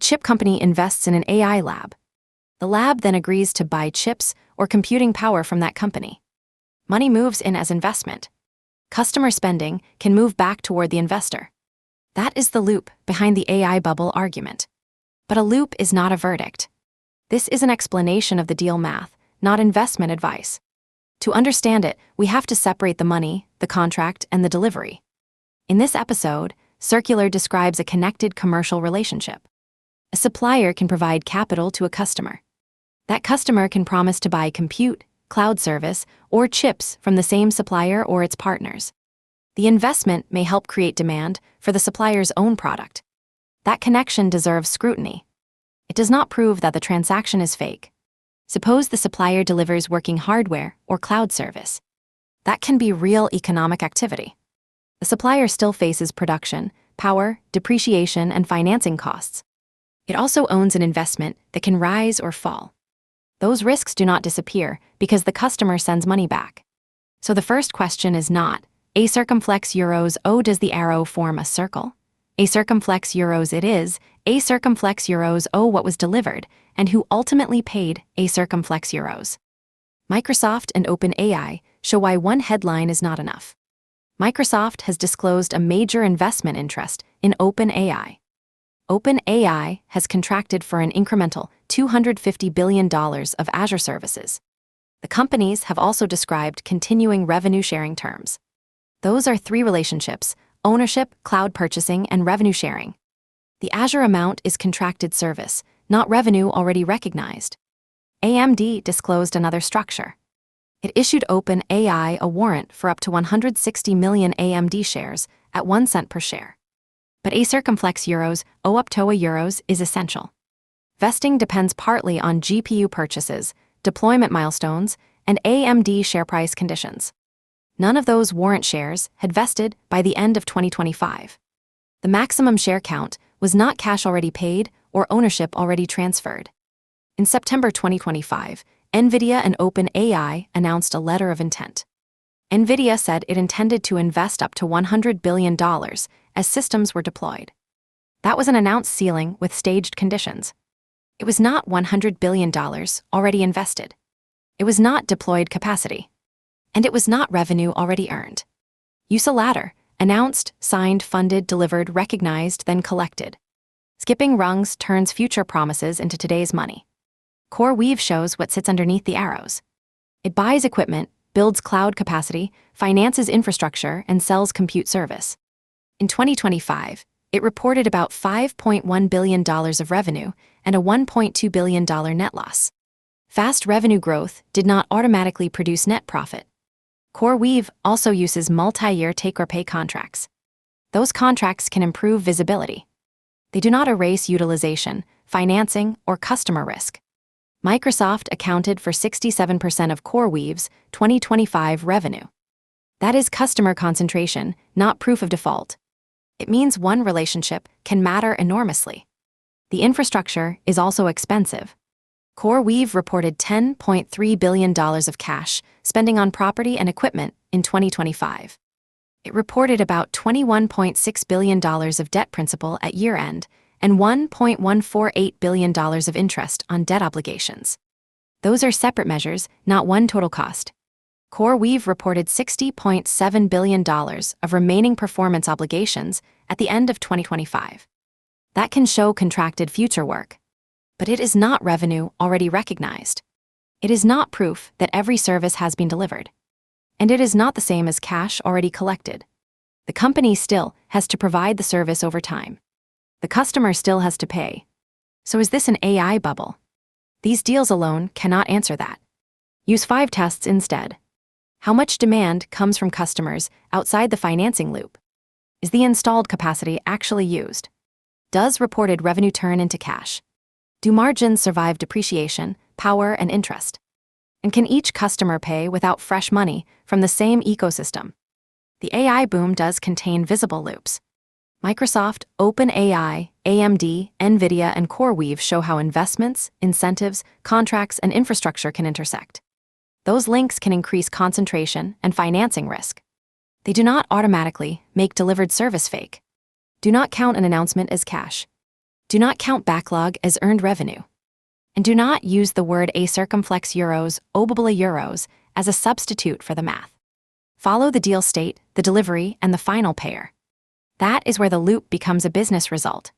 chip company invests in an AI lab. The lab then agrees to buy chips or computing power from that company. Money moves in as investment. Customer spending can move back toward the investor. That is the loop behind the AI bubble argument. But a loop is not a verdict. This is an explanation of the deal math, not investment advice. To understand it, we have to separate the money, the contract, and the delivery. In this episode, Circular describes a connected commercial relationship. A supplier can provide capital to a customer. That customer can promise to buy compute, cloud service, or chips from the same supplier or its partners. The investment may help create demand for the supplier's own product. That connection deserves scrutiny. It does not prove that the transaction is fake. Suppose the supplier delivers working hardware or cloud service. That can be real economic activity. The supplier still faces production, power, depreciation, and financing costs. It also owns an investment that can rise or fall. Those risks do not disappear because the customer sends money back. So the first question is not, A circumflex euros O does the arrow form a circle? A circumflex euros it is, A circumflex euros O what was delivered, and who ultimately paid A circumflex euros. Microsoft and OpenAI show why one headline is not enough. Microsoft has disclosed a major investment interest in OpenAI. OpenAI has contracted for an incremental $250 billion of Azure services. The companies have also described continuing revenue-sharing terms. Those are three relationships: ownership, cloud purchasing, and revenue sharing. The Azure amount is contracted service, not revenue already recognized. AMD disclosed another structure. It issued OpenAI a warrant for up to 160 million AMD shares at 1 cent per share. But A circumflex euros O up to a euros is essential. Vesting depends partly on GPU purchases, deployment milestones, and AMD share price conditions. None of those warrant shares had vested by the end of 2025. The maximum share count was not cash already paid or ownership already transferred. In September 2025, NVIDIA and OpenAI announced a letter of intent. NVIDIA said it intended to invest up to $100 billion as systems were deployed. That was an announced ceiling with staged conditions. It was not $100 billion already invested. It was not deployed capacity. And it was not revenue already earned. Use a ladder: announced, signed, funded, delivered, recognized, then collected. Skipping rungs turns future promises into today's money. CoreWeave shows what sits underneath the arrows. It buys equipment, builds cloud capacity, finances infrastructure, and sells compute service. In 2025, it reported about $5.1 billion of revenue and a $1.2 billion net loss. Fast revenue growth did not automatically produce net profit. CoreWeave also uses multi-year take-or-pay contracts. Those contracts can improve visibility. They do not erase utilization, financing, or customer risk. Microsoft accounted for 67% of CoreWeave's 2025 revenue. That is customer concentration, not proof of default. It means one relationship can matter enormously. The infrastructure is also expensive. CoreWeave reported $10.3 billion of cash spending on property and equipment in 2025. It reported about $21.6 billion of debt principal at year-end and $1.148 billion of interest on debt obligations. Those are separate measures, not one total cost. CoreWeave reported $60.7 billion of remaining performance obligations at the end of 2025. That can show contracted future work. But it is not revenue already recognized. It is not proof that every service has been delivered. And it is not the same as cash already collected. The company still has to provide the service over time. The customer still has to pay. So is this an AI bubble? These deals alone cannot answer that. Use 5 tests instead. How much demand comes from customers outside the financing loop? Is the installed capacity actually used? Does reported revenue turn into cash? Do margins survive depreciation, power, and interest? And can each customer pay without fresh money from the same ecosystem? The AI boom does contain visible loops. Microsoft, OpenAI, AMD, NVIDIA, and CoreWeave show how investments, incentives, contracts, and infrastructure can intersect. Those links can increase concentration and financing risk. They do not automatically make delivered service fake. Do not count an announcement as cash. Do not count backlog as earned revenue. And do not use the word a circumflex euros, obably euros, as a substitute for the math. Follow the deal state, the delivery, and the final payer. That is where the loop becomes a business result.